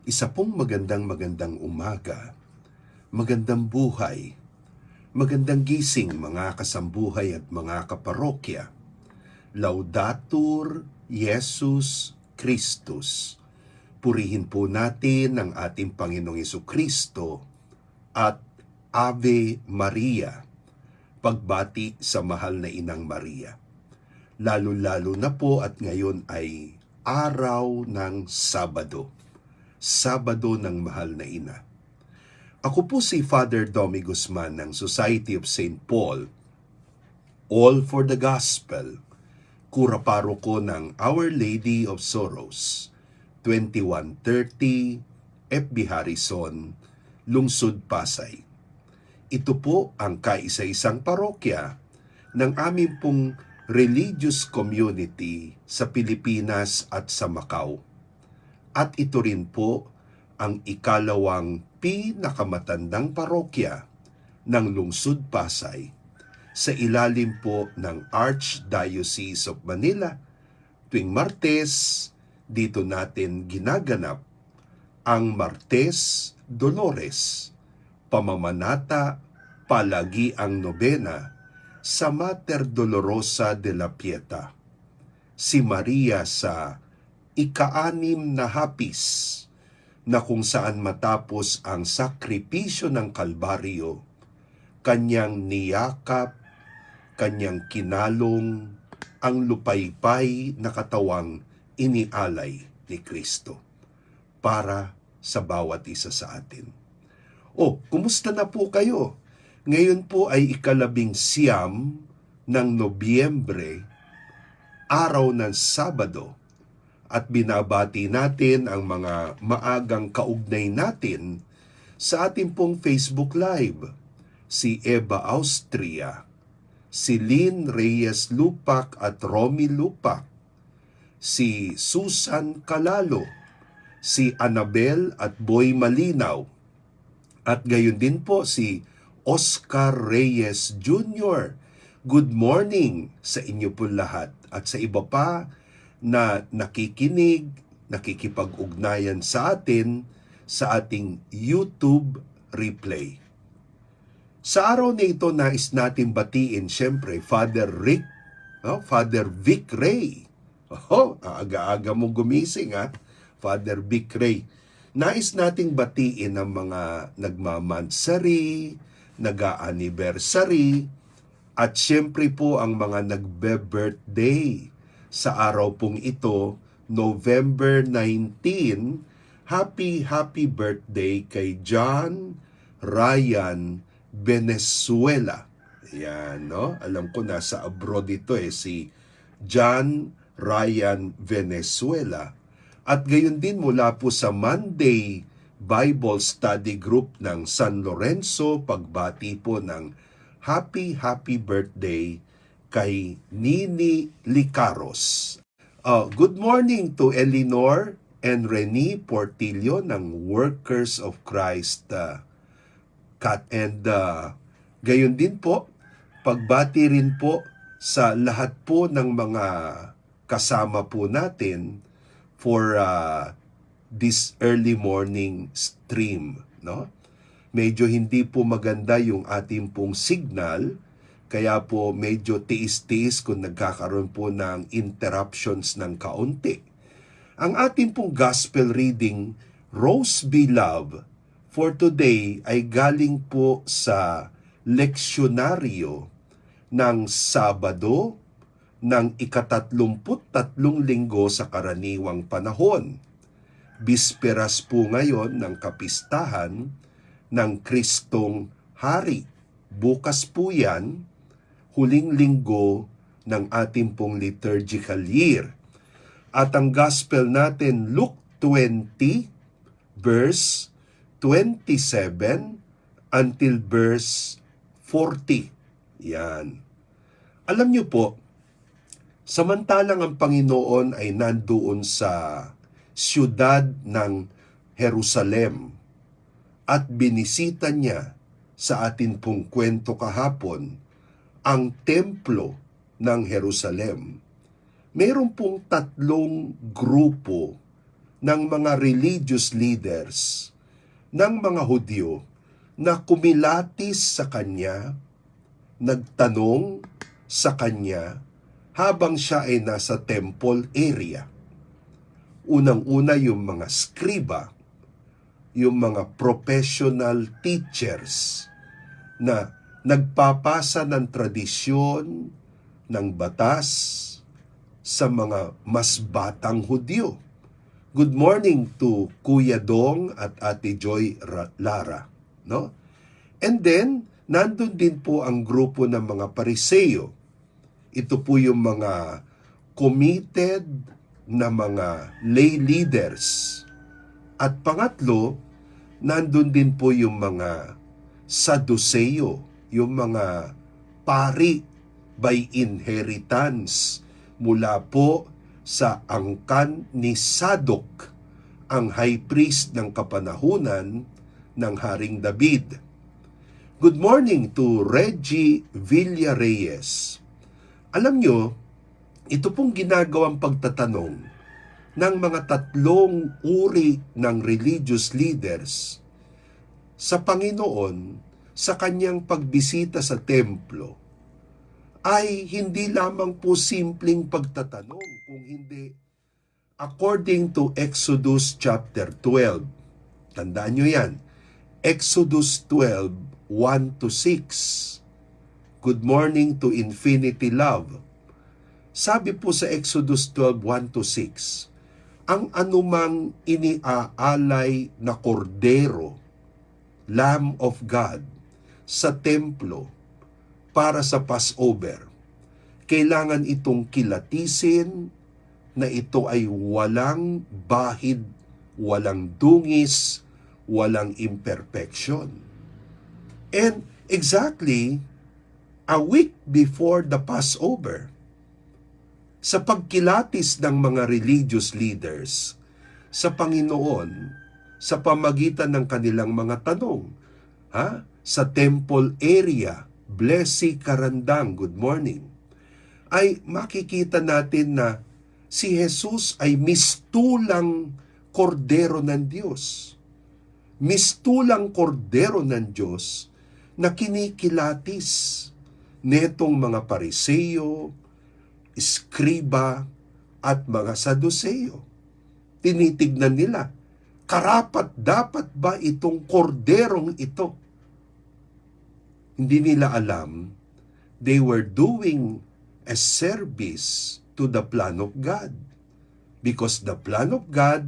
Isa pong magandang umaga, magandang buhay, magandang gising mga kasambuhay at mga kaparokya. Laudatur Jesus Christus. Purihin po natin ang ating Panginoong Jesucristo at Ave Maria, pagbati sa mahal na Inang Maria. Lalo-lalo na po at ngayon ay araw ng Sabado. Sabado ng mahal na ina. Ako po si Father Domi Guzman ng Society of St. Paul, All for the Gospel, kura paroko ng Our Lady of Sorrows, 2130 FB Harrison, Lungsod, Pasay. Ito po ang kaisa-isang parokya ng aming pong religious community sa Pilipinas at sa Macau. At ito rin po ang ikalawang pinakamatandang parokya ng Lungsod, Pasay sa ilalim po ng Archdiocese of Manila. Tuwing Martes, dito natin ginaganap ang Martes Dolores, pamamanata, palagi ang nobena sa Mater Dolorosa de la Pieta, si Maria sa ika-6 na hapis, na kung saan matapos ang sakripisyo ng Kalbaryo, kanyang niyakap, kanyang kinalong ang lupaypay na katawang inialay ni Kristo para sa bawat isa sa atin. Kumusta na po kayo? Ngayon po ay ika-19 ng Nobyembre, araw ng Sabado, at binabati natin ang mga maagang kaugnay natin sa ating pong Facebook Live. Si Eva Austria, si Lynn Reyes Lupak at Romy Lupak, si Susan Calalo, si Annabel at Boy Malinaw, at gayon din po si Oscar Reyes Jr. Good morning sa inyo po lahat at sa iba pa na nakikinig, nakikipag-ugnayan sa atin sa ating YouTube replay. Sa araw na ito, nais natin batiin siyempre Father Vic Ray. Aga-aga mo gumising Father Vic Ray. Nais nating batiin ang mga nagmamansary, nag-a-anniversary, at siyempre po ang mga nagbe-birthday. Sa araw pong ito, November 19, happy birthday kay John Ryan Venezuela. Yan, no? Alam ko nasa abroad ito si John Ryan Venezuela. At gayon din mula po sa Monday Bible Study Group ng San Lorenzo, pagbati po ng happy birthday kay Nini Licaros. Good morning to Eleanor and Rene Portillo ng Workers of Christ. Gayon din po, pagbati rin po sa lahat po ng mga kasama po natin for this early morning stream, no? Medyo hindi po maganda yung ating pong signal, kaya po medyo tiis-tiis kung nagkakaroon po ng interruptions ng kaunti. Ang ating pong gospel reading, Rose Be Love, for today ay galing po sa leksyonaryo ng Sabado ng ika-33 linggo sa karaniwang panahon. Bisperas po ngayon ng kapistahan ng Kristong Hari. Bukas po yan, huling linggo ng ating pong liturgical year. At ang gospel natin, Luke 20, verse 27 until verse 40. Yan. Alam niyo po, samantalang ang Panginoon ay nandoon sa siyudad ng Jerusalem at binisita niya sa atin pong kwento kahapon ang templo ng Jerusalem, mayroon pong 3 grupo ng mga religious leaders ng mga Hudyo na kumilatis sa kanya, nagtanong sa kanya habang siya ay nasa temple area. Unang-una yung mga skriba, yung mga professional teachers na nagpapasa ng tradisyon, ng batas sa mga mas batang Hudyo. Good morning to Kuya Dong at Ate Joy Lara, no? And then nandun din po ang grupo ng mga Pariseo. Ito po yung mga committed na mga lay leaders. At pangatlo, nandun din po yung mga Saduseo, yung mga pari by inheritance mula po sa angkan ni Sadok, ang high priest ng kapanahunan ng Haring David. Good morning to Reggie Villareyes. Alam nyo, ito pong ginagawang pagtatanong ng mga tatlong uri ng religious leaders sa Panginoon sa kanyang pagbisita sa templo ay hindi lamang po simpleng pagtatanong, kung hindi according to Exodus chapter 12. Tandaan nyo yan. Exodus 12, 1 to 6. Good morning to Infinity Love. Sabi po sa Exodus 12, 1 to 6, ang anumang iniaalay na kordero, Lamb of God, sa templo para sa Passover, kailangan itong kilatisin na ito ay walang bahid, walang dungis, walang imperfection. And exactly a week before the Passover, sa pagkilatis ng mga religious leaders sa Panginoon sa pamagitan ng kanilang mga tanong, sa temple area, Blessy Karandang, good morning, ay makikita natin na si Jesus ay mistulang kordero ng Diyos. Mistulang kordero ng Diyos na kinikilatis netong mga Pariseo, Skriba, at mga Saduseo. Tinitignan nila, karapat dapat ba itong korderong ito? Hindi nila alam, they were doing a service to the plan of God. Because the plan of God,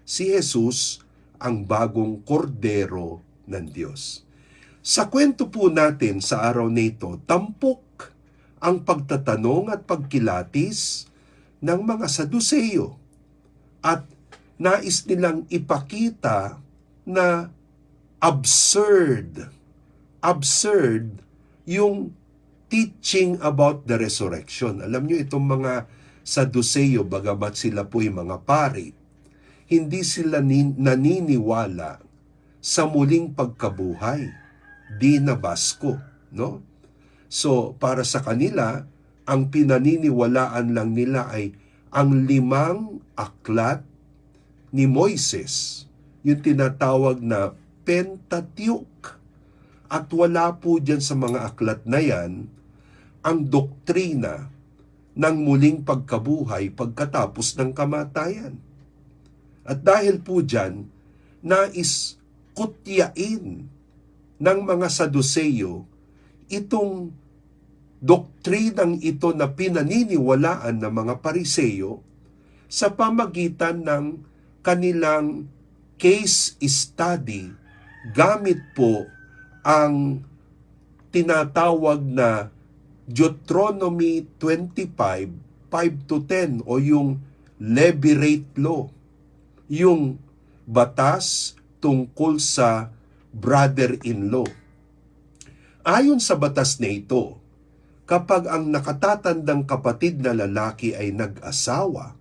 si Jesus, ang bagong kordero ng Diyos. Sa kwento po natin sa araw na ito, tampok ang pagtatanong at pagkilatis ng mga Saduseo at nais nilang ipakita na absurd yung teaching about the resurrection. Alam nyo, itong mga Saduseo, bagamat sila po'y mga pari, hindi sila naniniwala sa muling pagkabuhay. Di na basko, no? So, para sa kanila, ang pinaniniwalaan lang nila ay ang 5 aklat ni Moises, yung tinatawag na Pentateuch. At wala po dyan sa mga aklat na yan ang doktrina ng muling pagkabuhay pagkatapos ng kamatayan. At dahil po dyan, nais kutyain ng mga Saduseo itong doktrinang ito na pinaniniwalaan ng mga Pariseo sa pamagitan ng kanilang case study gamit po ang tinatawag na Deuteronomy 25, 5-10 o yung Levirate Law, yung batas tungkol sa brother-in-law. Ayon sa batas na ito, kapag ang nakatatandang kapatid na lalaki ay nag-asawa,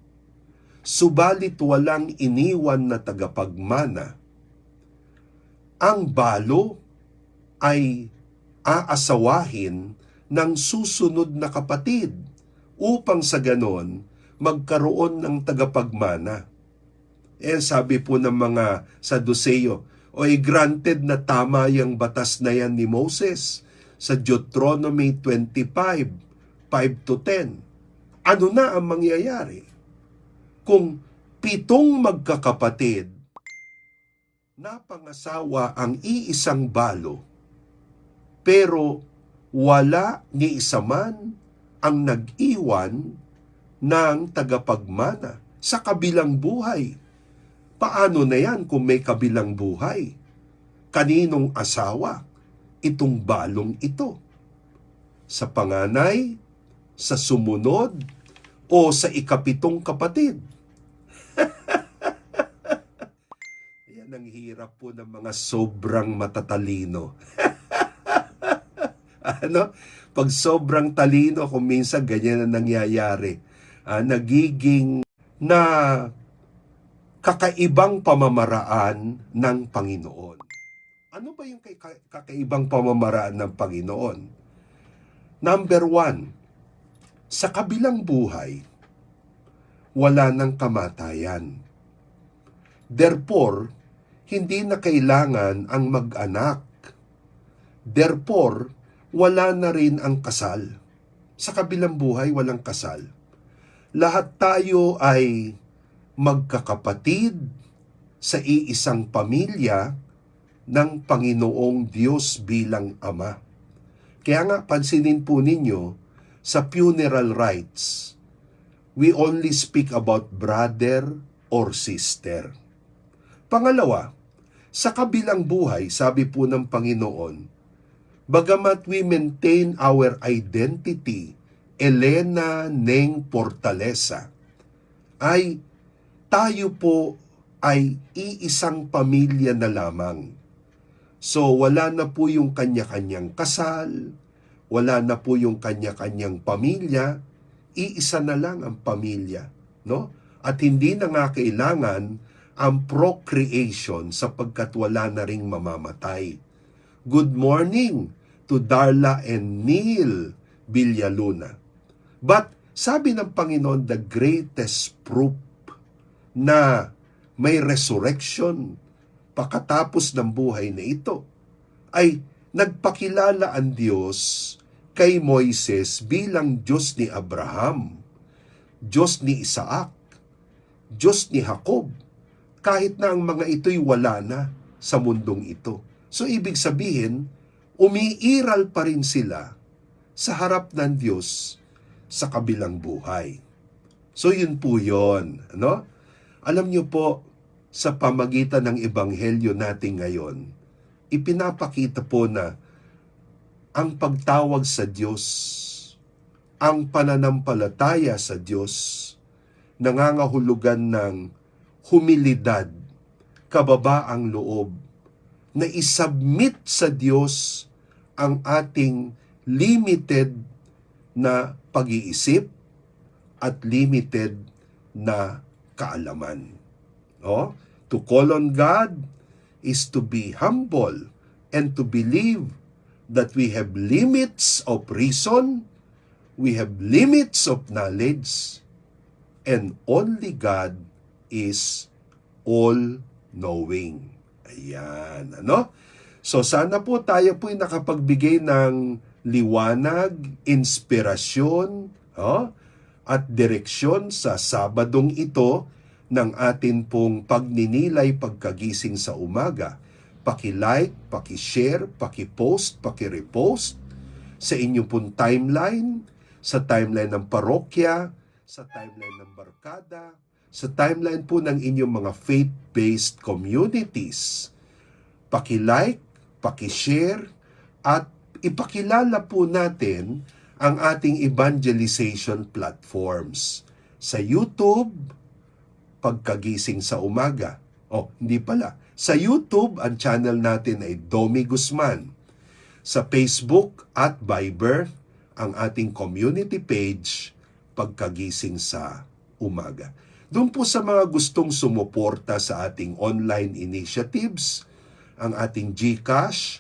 subalit walang iniwan na tagapagmana, ang balo ay aasawahin ng susunod na kapatid upang sa ganon magkaroon ng tagapagmana. Sabi po ng mga Saduceo, granted na tama yung batas na yan ni Moses sa Deuteronomy 25, 5 to 10. Ano na ang mangyayari kung 7 magkakapatid napangasawa ang iisang balo, pero wala ni isa man ang nag-iwan ng tagapagmana sa kabilang buhay? Paano na yan kung may kabilang buhay? Kaninong asawa itong balong ito? Sa panganay, sa sumunod, o sa ikapitong kapatid? Yan ang hirap po ng mga sobrang matatalino. Pag sobrang talino, kung minsan ganyan na nangyayari, nagiging na kakaibang pamamaraan ng Panginoon. Ano ba yung kakaibang pamamaraan ng Panginoon? Number 1, sa kabilang buhay, wala ng kamatayan. Therefore, hindi na kailangan ang mag-anak. Therefore, wala na rin ang kasal. Sa kabilang buhay, walang kasal. Lahat tayo ay magkakapatid sa iisang pamilya ng Panginoong Diyos bilang Ama. Kaya nga, pansinin po ninyo, sa funeral rites, we only speak about brother or sister. Pangalawa, sa kabilang buhay, sabi po ng Panginoon, bagamat we maintain our identity, Elena Neng Portalesa, ay tayo po ay iisang pamilya na lamang. So wala na po yung kanya-kanyang kasal, wala na po yung kanya-kanyang pamilya, iisa na lang ang pamilya, no? At hindi na nga kailangan ang procreation sapagkat wala na ring mamamatay. Good morning to Darla and Neil Villaluna. But sabi ng Panginoon, the greatest proof na may resurrection pagkatapos ng buhay na ito ay nagpakilala ang Diyos kay Moises bilang Diyos ni Abraham, Diyos ni Isaac, Diyos ni Jacob, kahit na ang mga ito'y wala na sa mundong ito. So ibig sabihin, umiiral pa rin sila sa harap ng Diyos sa kabilang buhay. So yun po yun. Ano? Alam niyo po, sa pamagitan ng ebanghelyo natin ngayon, ipinapakita po na ang pagtawag sa Diyos, ang pananampalataya sa Diyos, nangangahulugan ng humilidad, kababaang loob, na isubmit sa Diyos ang ating limited na pag-iisip at limited na kaalaman. To call on God is to be humble and to believe that we have limits of reason, we have limits of knowledge, and only God is all-knowing. Ayan, ano? So sana po tayo po'y nakapagbigay ng liwanag, inspirasyon, at direksyon sa Sabadong ito ng atin pong pagninilay pagkagising sa umaga. Paki-like, paki-share, paki-post, paki-repost sa inyong pong timeline, sa timeline ng parokya, sa timeline ng barkada, sa timeline po ng inyong mga faith-based communities. Paki-like, paki-share, at ipakilala po natin ang ating evangelization platforms. Sa YouTube, Pagkagising sa Umaga. Hindi pala. Sa YouTube, ang channel natin ay Domi Guzman. Sa Facebook at Viber, ang ating community page, Pagkagising sa Umaga. Doon po sa mga gustong sumuporta sa ating online initiatives, ang ating GCash,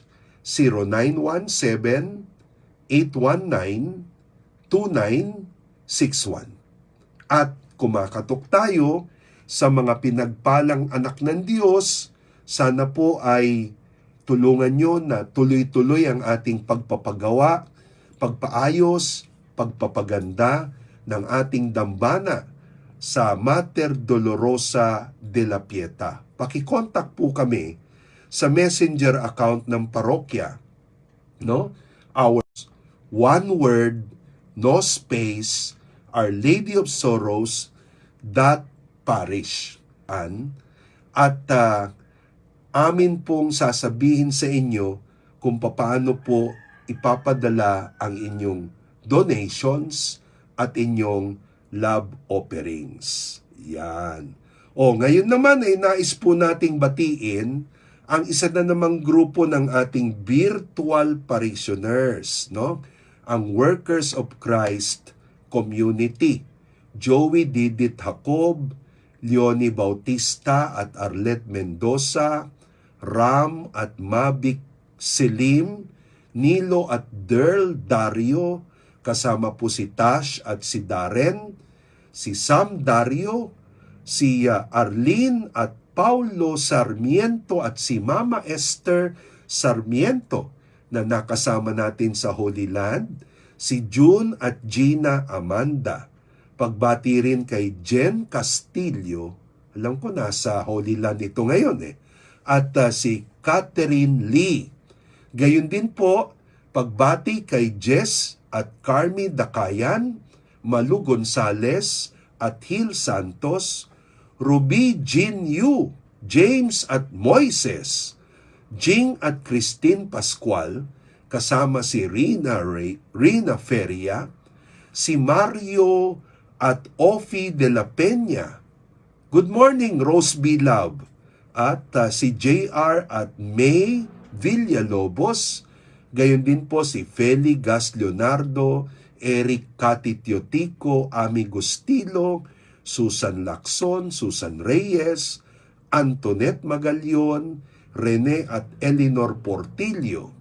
0917-819-2961. At kumakatok tayo sa mga pinagpalang anak ng Diyos. Sana po ay tulungan nyo na tuloy-tuloy ang ating pagpapagawa, pagpaayos, pagpapaganda ng ating dambana sa Mater Dolorosa de la Pieta. Pakikontak po kami sa messenger account ng parokya, no? Our one word, no space, Our Lady of Sorrows, .parish. At amin pong sasabihin sa inyo kung paano po ipapadala ang inyong donations at inyong love offerings. Yan. Ngayon naman ay nais po nating batiin ang isa na namang grupo ng ating virtual parishioners, no? Ang Workers of Christ Community. Joey Didit Jacob, Leonie Bautista at Arlette Mendoza, Ram at Mabik Selim, Nilo at Derl Dario, kasama po si Tash at si Darren, si Sam Dario, si Arlene at Paulo Sarmiento at si Mama Esther Sarmiento na nakasama natin sa Holy Land, si June at Gina Amanda. Pagbati rin kay Jen Castillo, alam ko nasa Holy Land ito ngayon at si Catherine Lee. Gayon din po, pagbati kay Jess at Carmi Dakayan, Malu Gonzales at Hil Santos, Ruby Jean Yu, James at Moises, Jing at Christine Pascual, kasama si Rina Feria, si Mario at Ofi de la Peña. Good morning, Rose B. Love. At si JR at May Villalobos. Gayon din po si Feli Gas Leonardo, Eric Catitiotico, Ami Gustilo, Susan Lacson, Susan Reyes, Antoinette Magalion, Rene at Eleanor Portillo.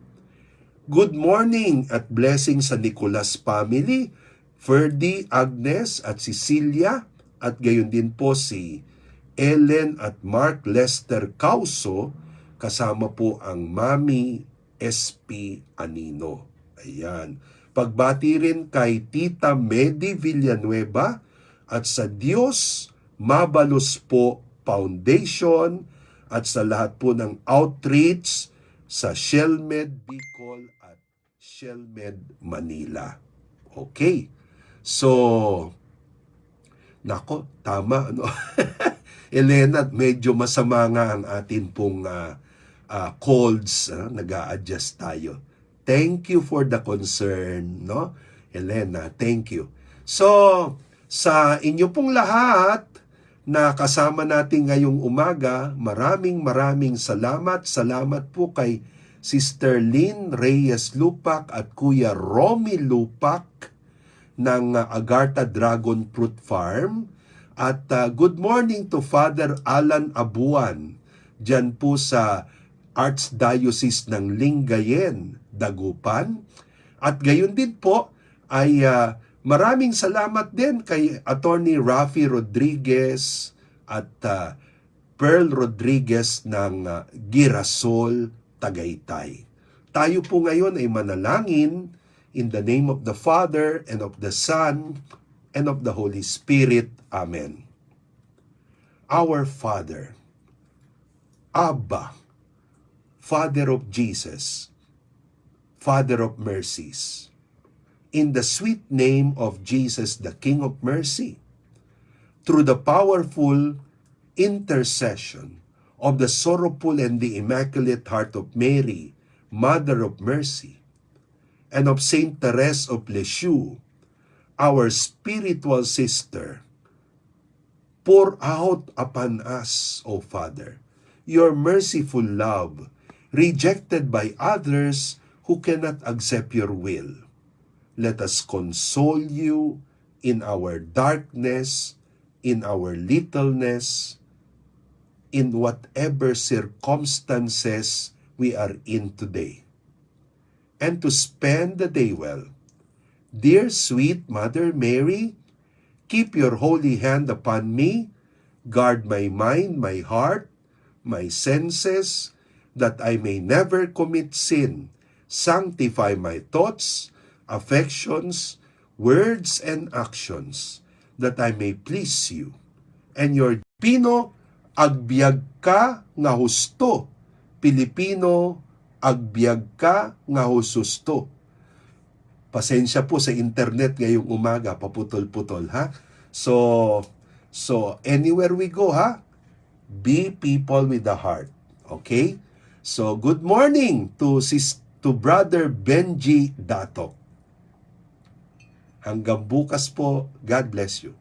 Good morning at blessing sa Nicolas family, Ferdy, Agnes at Cecilia, at gayon din po si Ellen at Mark Lester Causo, kasama po ang Mami SP Anino. Ayan. Pagbati rin kay Tita Medi Villanueva at sa Diyos Mabalos po Foundation at sa lahat po ng outreach sa Shelmed Bicol at Shelmed Manila. Okay. So, nako, tama, ano? Elena, medyo masama nga ang atin pong colds, nag-a-adjust tayo. Thank you for the concern, no? Elena, thank you. So, sa inyo pong lahat na kasama natin ngayong umaga, maraming salamat. Salamat po kay Sister Lynn Reyes Lupak at Kuya Romy Lupak ng Agartha Dragon Fruit Farm. At good morning to Father Alan Abuan, dyan po sa Archdiocese ng Lingayen, Dagupan. At gayon din po ay maraming salamat din kay Attorney Rafi Rodriguez at Pearl Rodriguez ng Girasol, Tagaytay. Tayo po ngayon ay manalangin in the name of the Father and of the Son and of the Holy Spirit. Amen. Our Father, Abba, Father of Jesus, Father of mercies, in the sweet name of Jesus, the King of mercy, through the powerful intercession of the sorrowful and the Immaculate Heart of Mary, Mother of mercy, and of Saint Therese of Lisieux, our spiritual sister, pour out upon us, O Father, your merciful love, rejected by others who cannot accept your will. Let us console you in our darkness, in our littleness, in whatever circumstances we are in today. And to spend the day well. Dear sweet Mother Mary, keep your holy hand upon me Guard my mind, my heart, my senses, that I may never commit sin. Sanctify my thoughts, affections, words, and actions, that I may please you. And your Pilipino, agbyag ka nga husto. Pilipino, agbyag ka nga hususto. Pasensya po sa internet ngayong umaga, paputol-putol, ha? So anywhere we go, ha? Be people with a heart. Okay? So, good morning to Brother Benji Dato. Hanggang bukas po. God bless you.